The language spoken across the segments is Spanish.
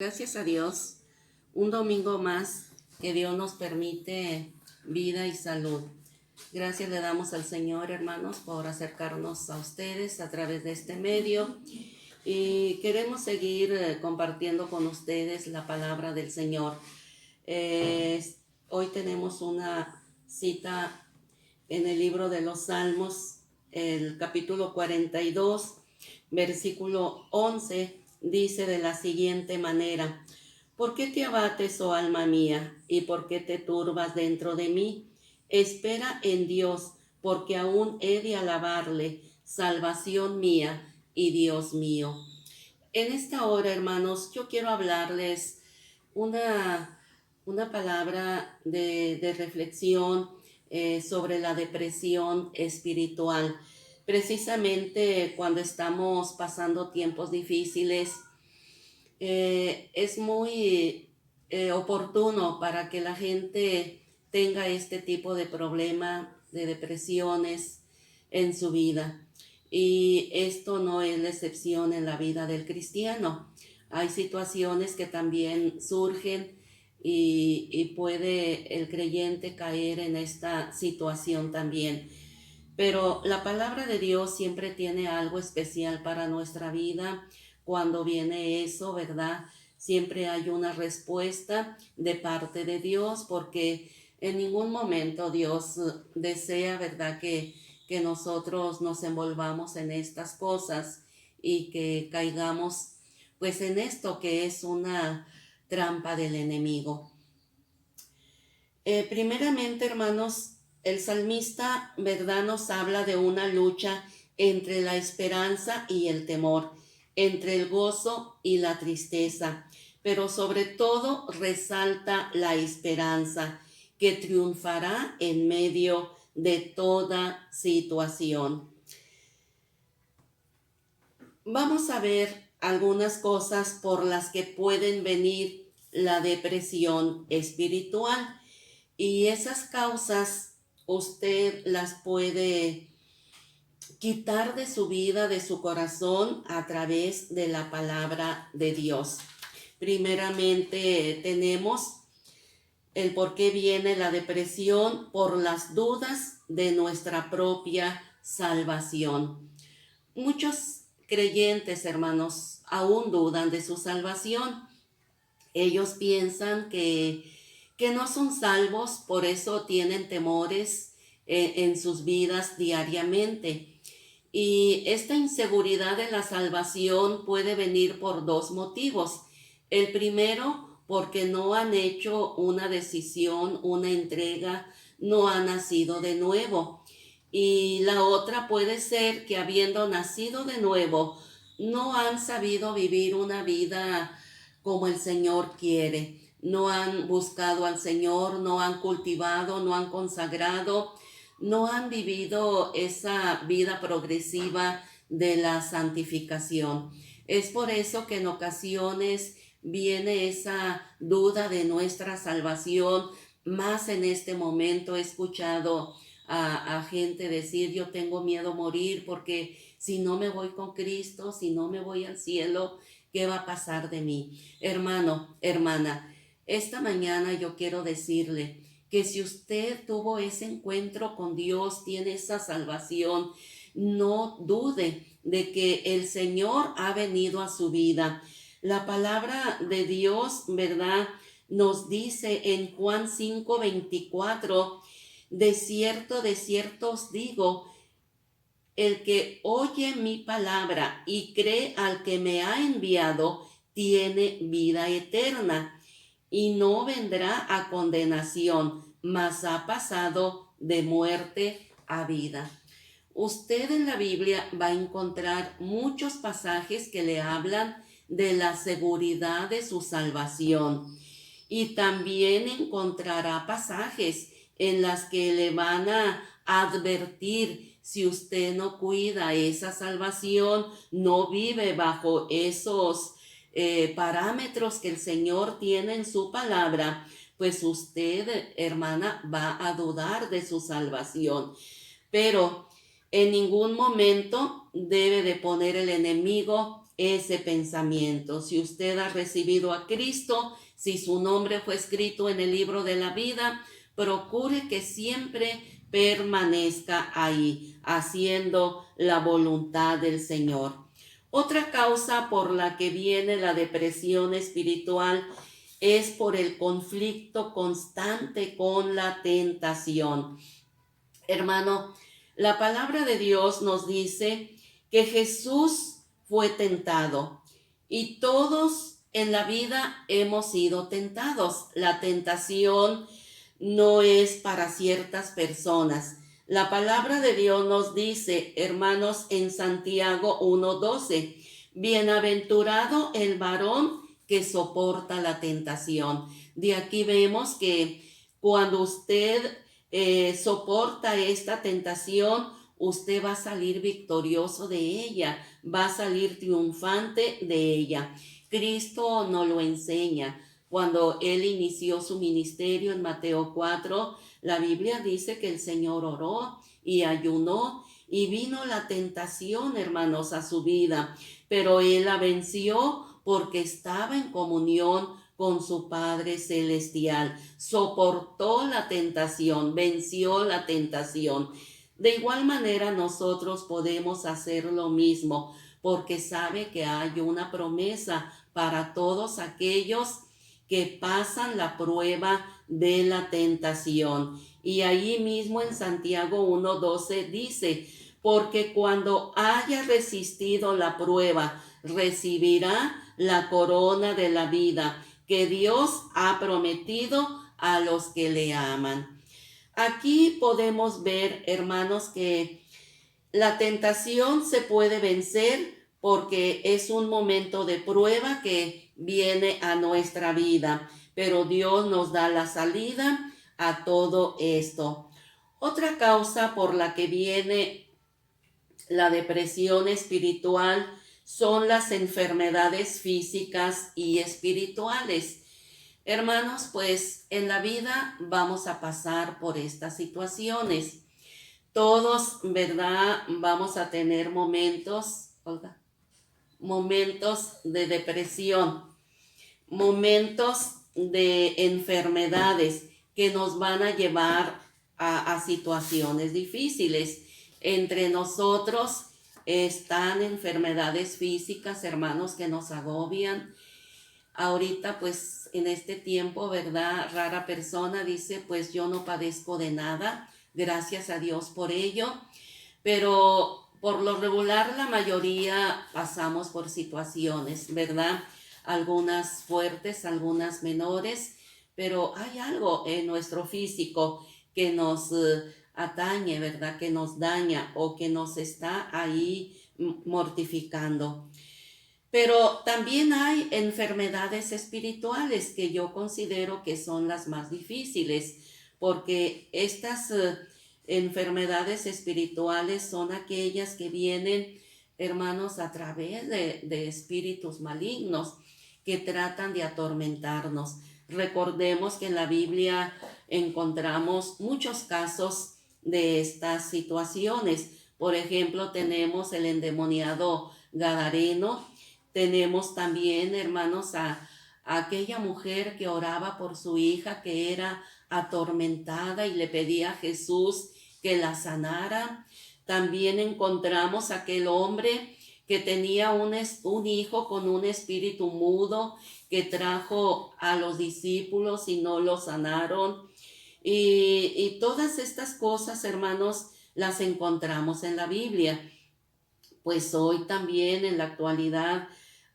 Gracias a Dios, un domingo más que Dios nos permite vida y salud. Gracias le damos al Señor, hermanos, por acercarnos a ustedes a través de este medio. Y queremos seguir compartiendo con ustedes la palabra del Señor. Hoy tenemos una cita en el libro de los Salmos, el capítulo 42, versículo 11, dice de la siguiente manera: ¿Por qué te abates, oh alma mía, y por qué te turbas dentro de mí? Espera en Dios, porque aún he de alabarle, salvación mía y Dios mío. En esta hora, hermanos, yo quiero hablarles una, una palabra de reflexión sobre la depresión espiritual. Precisamente cuando estamos pasando tiempos difíciles, es muy oportuno para que la gente tenga este tipo de problema, de depresiones en su vida. Y esto no es la excepción en la vida del cristiano. Hay situaciones que también surgen y puede el creyente caer en esta situación también. Pero la palabra de Dios siempre tiene algo especial para nuestra vida. Cuando viene eso, ¿verdad? Siempre hay una respuesta de parte de Dios, porque en ningún momento Dios desea, ¿verdad?, que nosotros nos envolvamos en estas cosas y que caigamos pues en esto que es una trampa del enemigo. Primeramente, hermanos, el salmista, ¿verdad?, nos habla de una lucha entre la esperanza y el temor, entre el gozo y la tristeza, pero sobre todo resalta la esperanza que triunfará en medio de toda situación. Vamos a ver algunas cosas por las que pueden venir la depresión espiritual. Y esas causas usted las puede quitar de su vida, de su corazón, a través de la palabra de Dios. Primeramente tenemos el por qué viene la depresión: por las dudas de nuestra propia salvación. Muchos creyentes, hermanos, aún dudan de su salvación. Ellos piensan que no son salvos, por eso tienen temores en sus vidas diariamente. Y esta inseguridad de la salvación puede venir por dos motivos. El primero, porque no han hecho una decisión, una entrega, no han nacido de nuevo. Y la otra puede ser que, habiendo nacido de nuevo, no han sabido vivir una vida como el Señor quiere. No han buscado al Señor, no han cultivado, no han consagrado, no han vivido esa vida progresiva de la santificación. Es por eso que en ocasiones viene esa duda de nuestra salvación. Más en este momento he escuchado a gente decir: yo tengo miedo a morir porque si no me voy con Cristo, si no me voy al cielo, ¿qué va a pasar de mí? Hermano, hermana, esta mañana yo quiero decirle que si usted tuvo ese encuentro con Dios, tiene esa salvación, no dude de que el Señor ha venido a su vida. La palabra de Dios, ¿verdad?, nos dice en Juan 5:24: de cierto os digo, el que oye mi palabra y cree al que me ha enviado, tiene vida eterna y no vendrá a condenación, mas ha pasado de muerte a vida. Usted en la Biblia va a encontrar muchos pasajes que le hablan de la seguridad de su salvación, y también encontrará pasajes en las que le van a advertir: si usted no cuida esa salvación, no vive bajo esos parámetros que el Señor tiene en su palabra, pues usted, hermana, va a dudar de su salvación. Pero en ningún momento debe de poner el enemigo ese pensamiento. Si usted ha recibido a Cristo, si su nombre fue escrito en el libro de la vida, procure que siempre permanezca ahí, haciendo la voluntad del Señor. Otra causa por la que viene la depresión espiritual es por el conflicto constante con la tentación. Hermano, la palabra de Dios nos dice que Jesús fue tentado y todos en la vida hemos sido tentados. La tentación no es para ciertas personas. La palabra de Dios nos dice, hermanos, en Santiago 1:12, bienaventurado el varón que soporta la tentación. De aquí vemos que cuando usted soporta esta tentación, usted va a salir victorioso de ella, va a salir triunfante de ella. Cristo nos lo enseña. Cuando Él inició su ministerio en Mateo 4, la Biblia dice que el Señor oró y ayunó y vino la tentación, hermanos, a su vida, pero Él la venció porque estaba en comunión con su Padre Celestial. Soportó la tentación, venció la tentación. De igual manera nosotros podemos hacer lo mismo, porque sabe que hay una promesa para todos aquellos que pasan la prueba de la tentación. Y ahí mismo en Santiago 1:12 dice, porque cuando haya resistido la prueba, recibirá la corona de la vida que Dios ha prometido a los que le aman. Aquí podemos ver, hermanos, que la tentación se puede vencer porque es un momento de prueba que viene a nuestra vida, pero Dios nos da la salida a todo esto. Otra causa por la que viene la depresión espiritual son las enfermedades físicas y espirituales. Hermanos, pues en la vida vamos a pasar por estas situaciones. Todos, ¿verdad? Vamos a tener momentos, Olga, momentos de depresión, momentos de enfermedades que nos van a llevar a situaciones difíciles. Entre nosotros están enfermedades físicas, hermanos, que nos agobian. Ahorita, pues, en este tiempo, ¿verdad? Rara persona dice, pues yo no padezco de nada, gracias a Dios por ello. Pero por lo regular, la mayoría pasamos por situaciones, ¿verdad? Algunas fuertes, algunas menores, pero hay algo en nuestro físico que nos atañe, ¿verdad? Que nos daña o que nos está ahí mortificando. Pero también hay enfermedades espirituales que yo considero que son las más difíciles, porque estas enfermedades espirituales son aquellas que vienen, hermanos, a través de espíritus malignos que tratan de atormentarnos. Recordemos que en la Biblia encontramos muchos casos de estas situaciones. Por ejemplo, tenemos el endemoniado Gadareno. Tenemos también, hermanos, a aquella mujer que oraba por su hija que era atormentada y le pedía a Jesús que la sanara. También encontramos a aquel hombre que tenía un hijo con un espíritu mudo que trajo a los discípulos y no lo sanaron. Y todas estas cosas, hermanos, las encontramos en la Biblia. Pues hoy también en la actualidad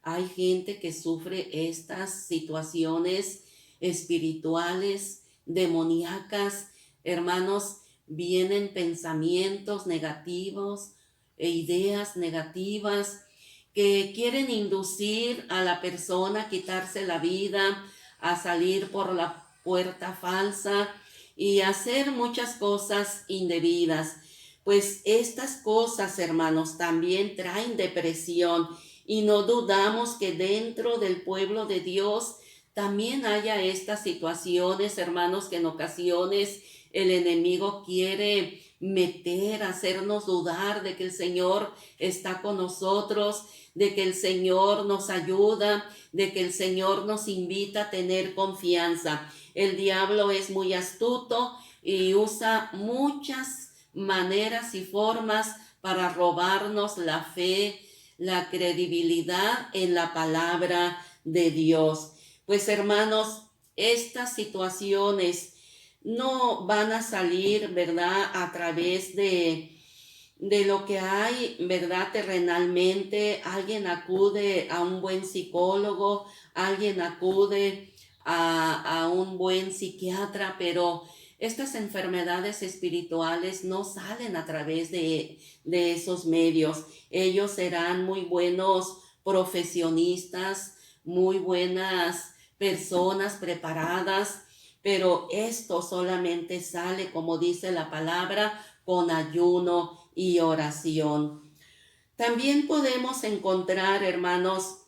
hay gente que sufre estas situaciones espirituales, demoníacas. Hermanos, vienen pensamientos negativos e ideas negativas que quieren inducir a la persona a quitarse la vida, a salir por la puerta falsa y a hacer muchas cosas indebidas. Pues estas cosas, hermanos, también traen depresión y no dudamos que dentro del pueblo de Dios también haya estas situaciones, hermanos, que en ocasiones el enemigo quiere meter, hacernos dudar de que el Señor está con nosotros, de que el Señor nos ayuda, de que el Señor nos invita a tener confianza. El diablo es muy astuto y usa muchas maneras y formas para robarnos la fe, la credibilidad en la palabra de Dios. Pues hermanos, estas situaciones no van a salir, ¿verdad?, a través de lo que hay, ¿verdad?, terrenalmente. Alguien acude a un buen psicólogo, alguien acude a un buen psiquiatra, pero estas enfermedades espirituales no salen a través de esos medios. Ellos serán muy buenos profesionistas, muy buenas personas preparadas, pero esto solamente sale, como dice la palabra, con ayuno y oración. También podemos encontrar, hermanos,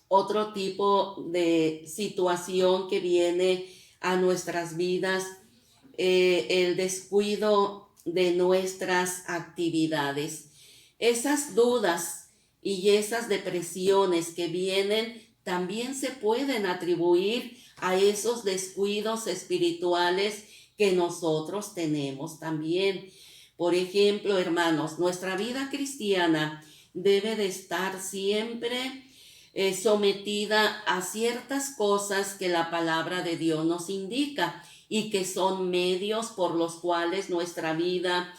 otro tipo de situación que viene a nuestras vidas, el descuido de nuestras actividades. Esas dudas y esas depresiones que vienen también se pueden atribuir a esos descuidos espirituales que nosotros tenemos también. Por ejemplo, hermanos, nuestra vida cristiana debe de estar siempre sometida a ciertas cosas que la palabra de Dios nos indica y que son medios por los cuales nuestra vida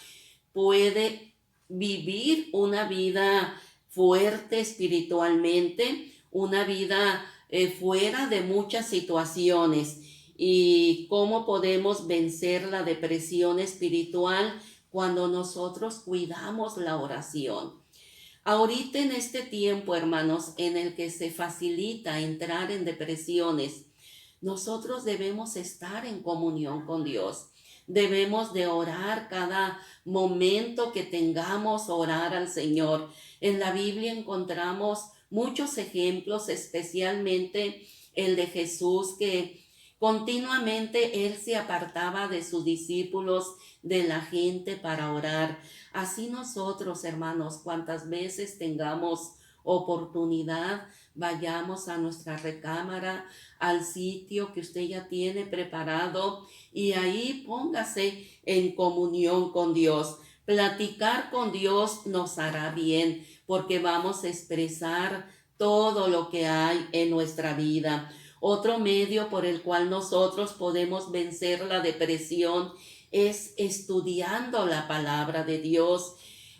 puede vivir una vida fuerte espiritualmente, una vida fuera de muchas situaciones. Y cómo podemos vencer la depresión espiritual cuando nosotros cuidamos la oración. Ahorita en este tiempo, hermanos, en el que se facilita entrar en depresiones, nosotros debemos estar en comunión con Dios. Debemos de orar cada momento que tengamos, orar al Señor. En la Biblia encontramos muchos ejemplos, especialmente el de Jesús, que continuamente Él se apartaba de sus discípulos, de la gente, para orar. Así nosotros, hermanos, cuantas veces tengamos oportunidad, vayamos a nuestra recámara, al sitio que usted ya tiene preparado, y ahí póngase en comunión con Dios. Platicar con Dios nos hará bien, porque vamos a expresar todo lo que hay en nuestra vida. Otro medio por el cual nosotros podemos vencer la depresión es estudiando la palabra de Dios,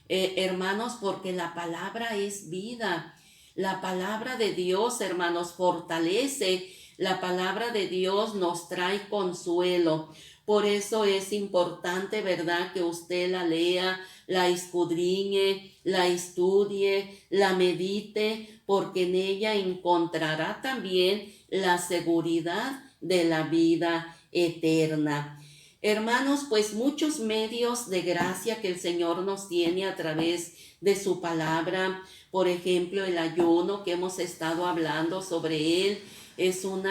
hermanos, porque la palabra es vida. La palabra de Dios, hermanos, fortalece. La palabra de Dios nos trae consuelo. Por eso es importante, ¿verdad?, que usted la lea, la escudriñe, la estudie, la medite, porque en ella encontrará también la seguridad de la vida eterna. Hermanos, pues muchos medios de gracia que el Señor nos tiene a través de su palabra. Por ejemplo, el ayuno que hemos estado hablando sobre él es un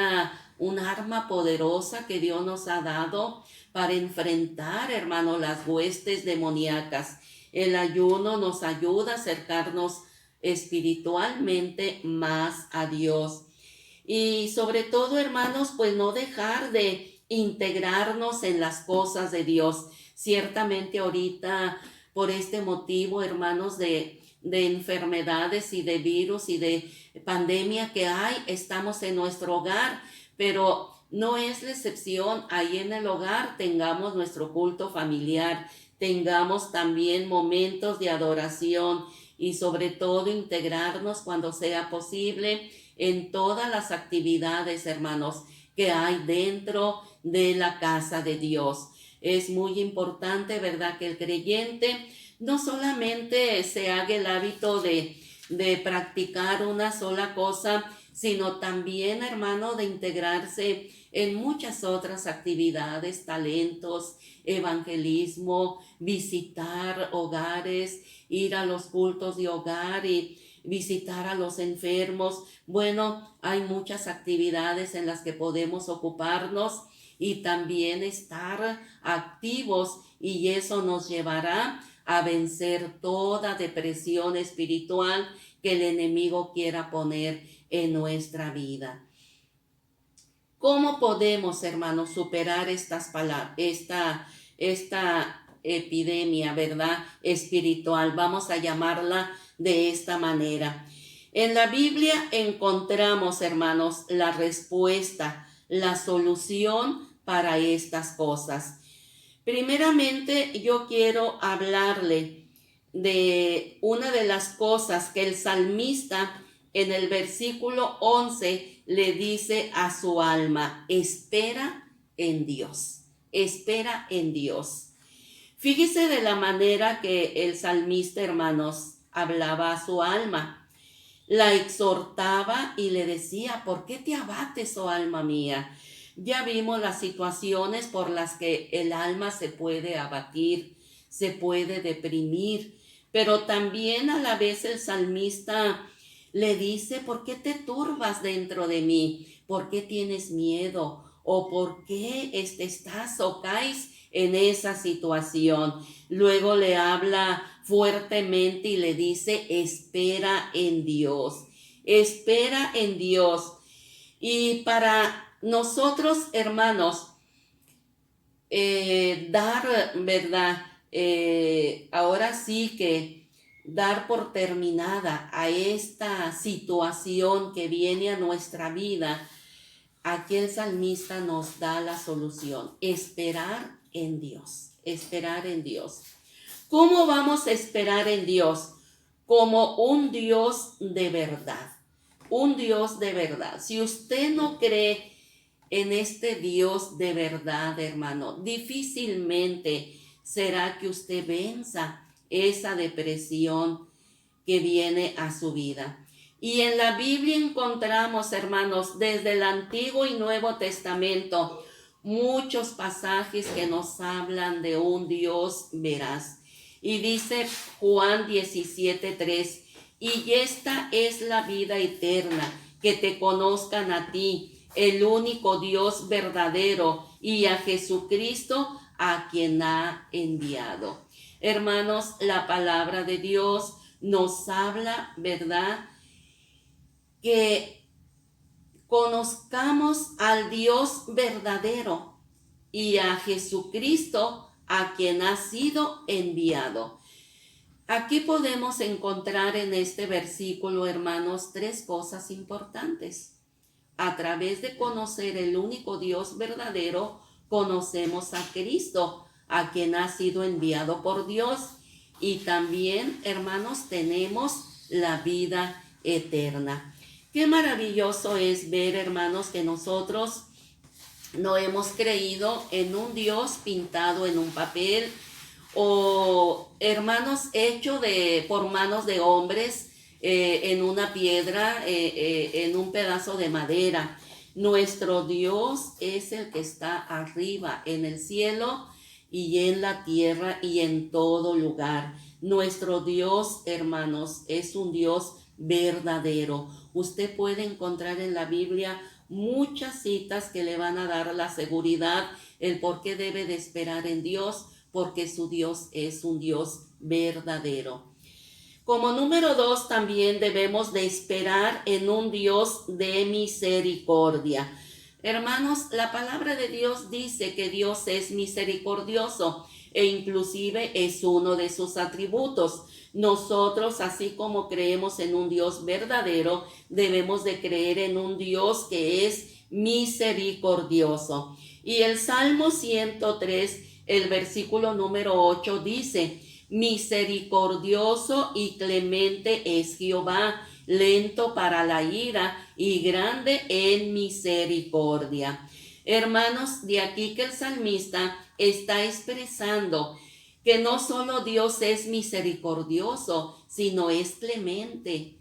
arma poderosa que Dios nos ha dado para enfrentar, hermano, las huestes demoníacas. El ayuno nos ayuda a acercarnos espiritualmente más a Dios. Y sobre todo, hermanos, pues no dejar de integrarnos en las cosas de Dios. Ciertamente ahorita, por este motivo, hermanos, de enfermedades y de virus y de pandemia que hay, estamos en nuestro hogar, pero no es la excepción. Ahí en el hogar tengamos nuestro culto familiar, tengamos también momentos de adoración y sobre todo integrarnos cuando sea posible en todas las actividades, hermanos, que hay dentro de la casa de Dios. Es muy importante, ¿verdad?, que el creyente no solamente se haga el hábito de practicar una sola cosa, sino también, hermano, de integrarse en muchas otras actividades, talentos, evangelismo, visitar hogares, ir a los cultos de hogar y visitar a los enfermos. Bueno, hay muchas actividades en las que podemos ocuparnos y también estar activos, y eso nos llevará a vencer toda depresión espiritual que el enemigo quiera poner en nuestra vida. ¿Cómo podemos, hermanos, superar esta epidemia, verdad, espiritual? Vamos a llamarla de esta manera. En la Biblia encontramos, hermanos, la respuesta, la solución para estas cosas. Primeramente, yo quiero hablarle de una de las cosas que el salmista en el versículo 11 le dice a su alma: espera en Dios, espera en Dios. Fíjese de la manera que el salmista, hermanos, hablaba a su alma. La exhortaba y le decía: ¿por qué te abates, oh alma mía? Ya vimos las situaciones por las que el alma se puede abatir, se puede deprimir, pero también a la vez el salmista le dice: ¿por qué te turbas dentro de mí? ¿Por qué tienes miedo? ¿O por qué estás o caes en esa situación? Luego le habla fuertemente y le dice: espera en Dios, espera en Dios. Y para nosotros, hermanos, dar, ¿verdad? Ahora sí que dar por terminada a esta situación que viene a nuestra vida, aquí el salmista nos da la solución: esperar en Dios, esperar en Dios. ¿Cómo vamos a esperar en Dios? Como un Dios de verdad, un Dios de verdad. Si usted no cree en este Dios de verdad, hermano, difícilmente será que usted venza esa depresión que viene a su vida. Y en la Biblia encontramos, hermanos, desde el Antiguo y Nuevo Testamento, muchos pasajes que nos hablan de un Dios veraz. Y dice Juan 17:3, y esta es la vida eterna, que te conozcan a ti, el único Dios verdadero, y a Jesucristo, a quien ha enviado. Hermanos, la palabra de Dios nos habla, ¿verdad?, que conozcamos al Dios verdadero y a Jesucristo, a quien ha sido enviado. Aquí podemos encontrar en este versículo, hermanos, tres cosas importantes. A través de conocer el único Dios verdadero, conocemos a Cristo, a quien ha sido enviado por Dios. Y también, hermanos, tenemos la vida eterna. Qué maravilloso es ver, hermanos, que nosotros no hemos creído en un Dios pintado en un papel, o, hermanos, hecho por manos de hombres, en una piedra, en un pedazo de madera. Nuestro Dios es el que está arriba en el cielo y en la tierra y en todo lugar. Nuestro Dios, hermanos, es un Dios verdadero. Usted puede encontrar en la Biblia muchas citas que le van a dar la seguridad, el por qué debe de esperar en Dios, porque su Dios es un Dios verdadero. Como número 2, también debemos de esperar en un Dios de misericordia. Hermanos, la palabra de Dios dice que Dios es misericordioso e inclusive es uno de sus atributos. Nosotros, así como creemos en un Dios verdadero, debemos de creer en un Dios que es misericordioso. Y el Salmo 103, el versículo número 8 dice: misericordioso y clemente es Jehová, lento para la ira y grande en misericordia. Hermanos, de aquí que el salmista está expresando que no solo Dios es misericordioso, sino es clemente,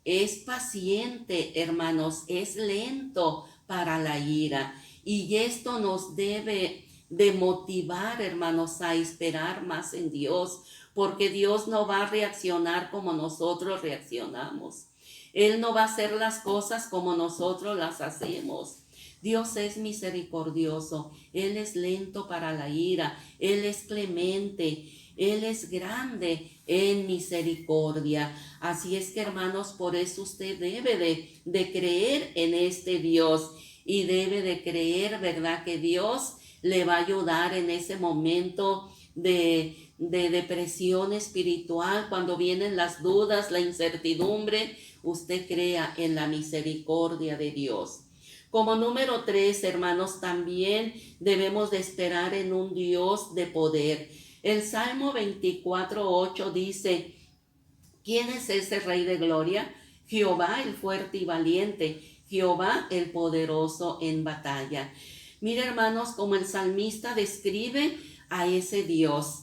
es paciente, hermanos, es lento para la ira. Y esto nos debe de motivar, hermanos, a esperar más en Dios, porque Dios no va a reaccionar como nosotros reaccionamos. Él no va a hacer las cosas como nosotros las hacemos. Dios es misericordioso, Él es lento para la ira, Él es clemente, Él es grande en misericordia. Así es que, hermanos, por eso usted debe de creer en este Dios y debe de creer, ¿verdad?, que Dios le va a ayudar en ese momento de depresión espiritual, cuando vienen las dudas, la incertidumbre. Usted crea en la misericordia de Dios. Como número 3, hermanos, también debemos de esperar en un Dios de poder. El Salmo 24:8 dice: ¿quién es ese Rey de gloria? Jehová el fuerte y valiente, Jehová el poderoso en batalla. Mira, hermanos, como el salmista describe a ese Dios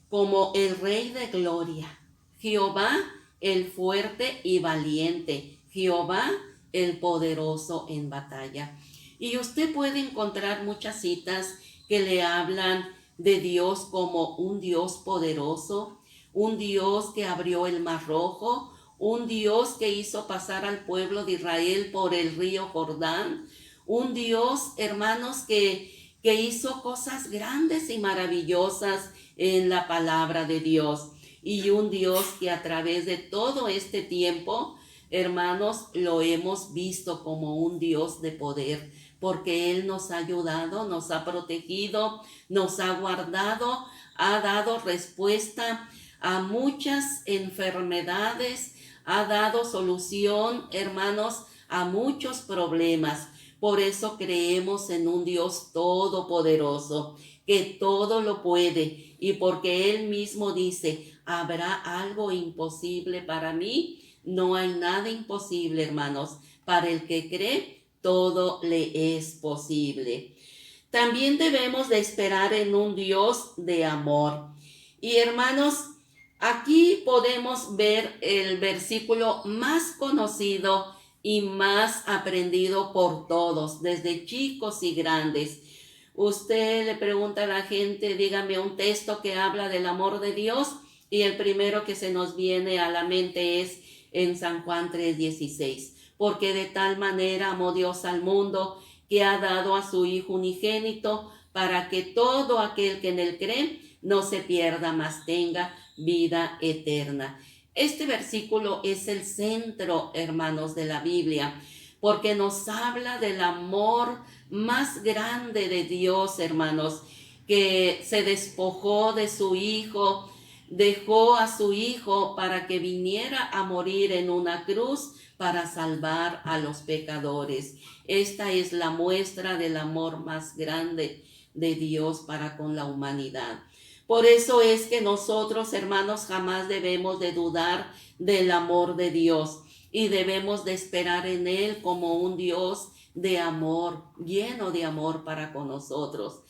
como el Rey de gloria, Jehová el fuerte y valiente, Jehová el poderoso en batalla. Y usted puede encontrar muchas citas que le hablan de Dios como un Dios poderoso, un Dios que abrió el Mar Rojo, un Dios que hizo pasar al pueblo de Israel por el río Jordán, un Dios, hermanos, que hizo cosas grandes y maravillosas en la palabra de Dios, y un Dios que a través de todo este tiempo, hermanos, lo hemos visto como un Dios de poder, porque Él nos ha ayudado, nos ha protegido, nos ha guardado, ha dado respuesta a muchas enfermedades, ha dado solución, hermanos, a muchos problemas. Por eso creemos en un Dios todopoderoso, que todo lo puede, y porque Él mismo dice: ¿habrá algo imposible para mí? No hay nada imposible, hermanos. Para el que cree, todo le es posible. También debemos de esperar en un Dios de amor. Y, hermanos, aquí podemos ver el versículo más conocido y más aprendido por todos, desde chicos y grandes. Usted le pregunta a la gente: dígame un texto que habla del amor de Dios, y el primero que se nos viene a la mente es en San Juan 3:16. Porque de tal manera amó Dios al mundo, que ha dado a su Hijo unigénito, para que todo aquel que en Él cree no se pierda, mas tenga vida eterna. Este versículo es el centro, hermanos, de la Biblia, porque nos habla del amor más grande de Dios, hermanos, que se despojó de su Hijo, dejó a su Hijo para que viniera a morir en una cruz para salvar a los pecadores. Esta es la muestra del amor más grande de Dios para con la humanidad. Por eso es que nosotros, hermanos, jamás debemos de dudar del amor de Dios, y debemos de esperar en Él como un Dios de amor, lleno de amor para con nosotros.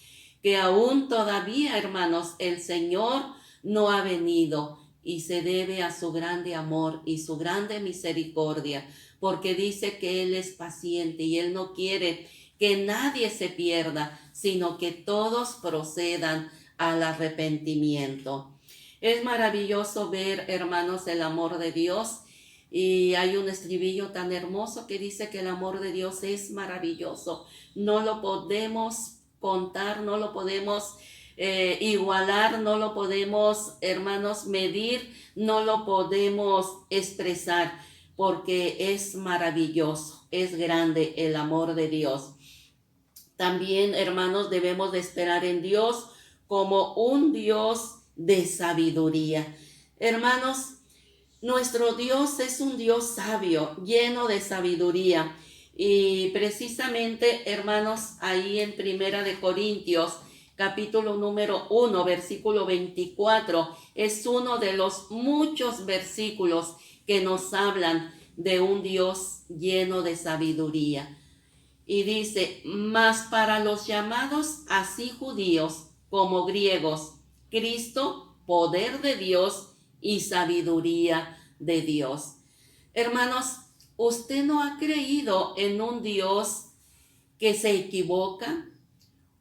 Que aún todavía, hermanos, el Señor no ha venido, y se debe a su grande amor y su grande misericordia, porque dice que Él es paciente y Él no quiere que nadie se pierda, sino que todos procedan al arrepentimiento. Es maravilloso ver, hermanos, el amor de Dios, y hay un estribillo tan hermoso que dice que el amor de Dios es maravilloso. No lo podemos contar, no lo podemos igualar, no lo podemos, hermanos, medir, no lo podemos expresar, porque es maravilloso, es grande el amor de Dios. También, hermanos, debemos de esperar en Dios como un Dios de sabiduría. Hermanos, nuestro Dios es un Dios sabio, lleno de sabiduría. Y precisamente, hermanos, ahí en Primera de Corintios, capítulo número 1, versículo 24, es uno de los muchos versículos que nos hablan de un Dios lleno de sabiduría. Y dice: mas para los llamados, así judíos como griegos, Cristo, poder de Dios y sabiduría de Dios. Hermanos, usted no ha creído en un Dios que se equivoca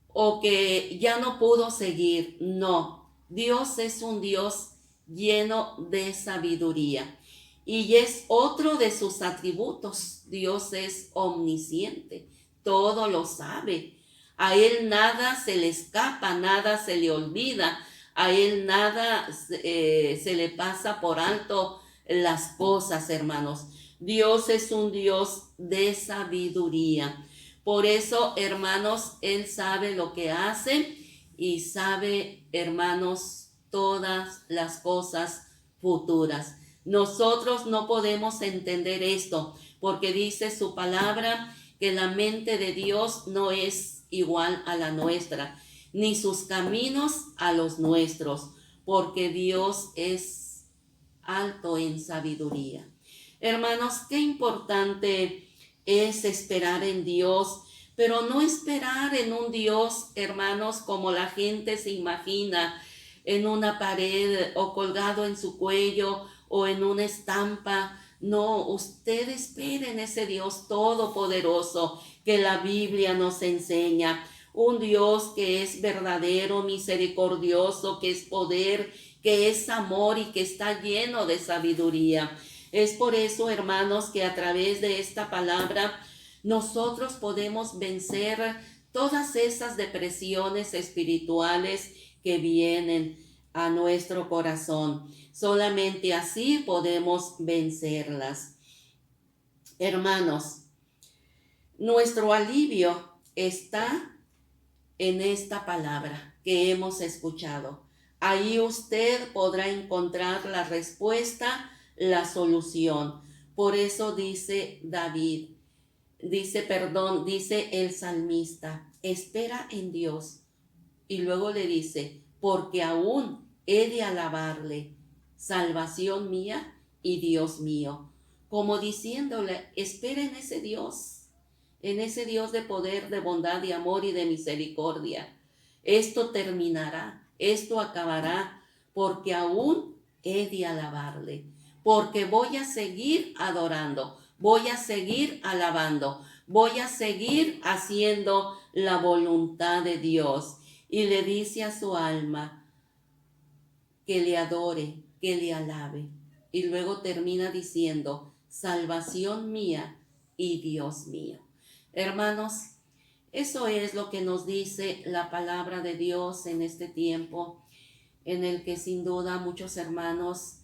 o que ya no pudo seguir. No, Dios es un Dios lleno de sabiduría. Y es otro de sus atributos. Dios es omnisciente, todo lo sabe. A Él nada se le escapa, nada se le olvida. A Él nada se le pasa por alto las cosas, hermanos. Dios es un Dios de sabiduría. Por eso, hermanos, Él sabe lo que hace y sabe, hermanos, todas las cosas futuras. Nosotros no podemos entender esto porque dice su palabra que la mente de Dios no es igual a la nuestra, ni sus caminos a los nuestros, porque Dios es alto en sabiduría. Hermanos, qué importante es esperar en Dios, pero no esperar en un Dios, hermanos, como la gente se imagina, en una pared o colgado en su cuello o en una estampa. No, usted espera en ese Dios todopoderoso que la Biblia nos enseña. Un Dios que es verdadero, misericordioso, que es poder, que es amor y que está lleno de sabiduría. Es por eso, hermanos, que a través de esta palabra nosotros podemos vencer todas esas depresiones espirituales que vienen a nuestro corazón. Solamente así podemos vencerlas. Hermanos, nuestro alivio está en esta palabra que hemos escuchado. Ahí usted podrá encontrar la respuesta, la solución. Por eso dice David, dice el salmista, espera en Dios. Y luego le dice, porque aún he de alabarle, salvación mía y Dios mío. Como diciéndole, espera en ese Dios de poder, de bondad, de amor y de misericordia. Esto terminará, esto acabará, porque aún he de alabarle, porque voy a seguir adorando, voy a seguir alabando, voy a seguir haciendo la voluntad de Dios. Y le dice a su alma que le adore, que le alabe. Y luego termina diciendo, salvación mía y Dios mío. Hermanos, eso es lo que nos dice la palabra de Dios en este tiempo, en el que sin duda muchos hermanos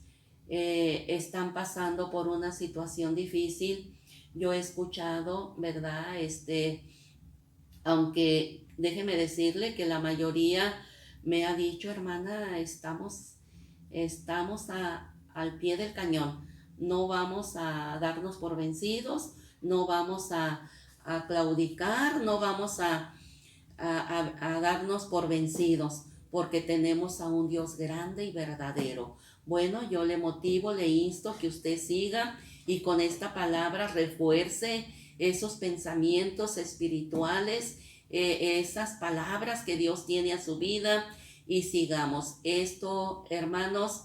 están pasando por una situación difícil. Yo he escuchado, ¿verdad? Aunque déjeme decirle que la mayoría me ha dicho, hermana, estamos al pie del cañón, no vamos a darnos por vencidos, no vamos a claudicar, no vamos a darnos por vencidos, porque tenemos a un Dios grande y verdadero. Bueno, yo le motivo, le insto que usted siga y con esta palabra refuerce esos pensamientos espirituales, esas palabras que Dios tiene a su vida y sigamos. Esto, hermanos,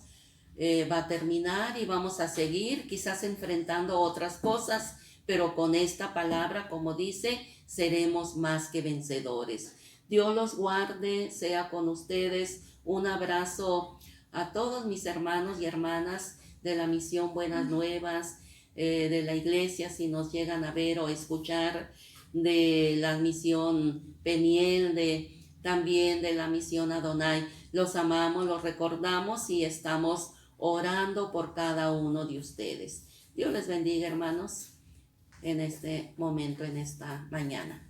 va a terminar y vamos a seguir quizás enfrentando otras cosas, pero con esta palabra, como dice, seremos más que vencedores. Dios los guarde, sea con ustedes. Un abrazo a todos mis hermanos y hermanas de la misión Buenas Nuevas, de la iglesia, si nos llegan a ver o escuchar, de la misión Peniel, también de la misión Adonai. Los amamos, los recordamos y estamos orando por cada uno de ustedes. Dios les bendiga, hermanos, en este momento, en esta mañana.